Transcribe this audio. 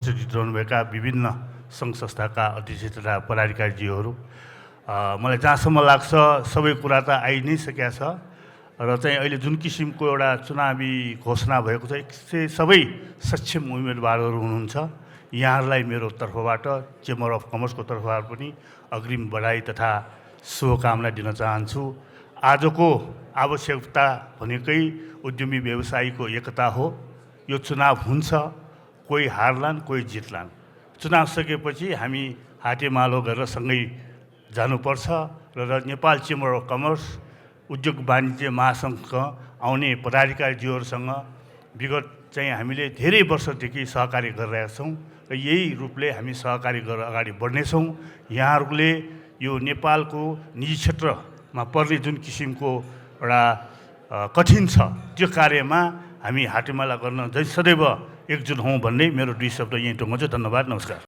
रहनुभएका विभिन्न सङ्घ संस्थाका अध्यक्ष तथा पदाधिकारीज्यूहरू, मलाई जहाँसम्म लाग्छ सबै कुरा त आइ नै सकेको छ र चाहिँ अहिले जुन किसिमको एउटा चुनावी घोषणा भएको छ, सबै सक्षम उम्मेदवारहरू हुनुहुन्छ। यहाँहरूलाई मेरो तर्फबाट, चेम्बर अफ कमर्सको तर्फबाट पनि अग्रिम बधाई तथा शुभकामना दिन चाहन्छु। आजको आवश्यकता भनेकै उद्यमी व्यवसायीको एकता हो। यो चुनाव हुन्छ, कोही हार्लान् कोही जित्लान्। चुनाव सकेपछि हामी हातेमालो गरेर सँगै जानुपर्छ र नेपाल चेम्बर अफ कमर्स, उद्योग वाणिज्य महासङ्घ आउने पदाधिकारीज्यूहरूसँग विगत चाहिँ हामीले धेरै वर्षदेखि सहकार्य गरिरहेका छौँ र यही रूपले हामी सहकार्य गरेर अगाडि बढ्नेछौँ। यहाँहरूले यो नेपालको निजी क्षेत्रमा पर्ने जुन किसिमको एउटा कठिन छ, त्यो कार्यमा हामी हातेमाला गर्न सदैव एकजुट हौँ भन्ने मेरो 2 शब्द यहीँ टुङ्ग्याउँछु। धन्यवाद, नमस्कार।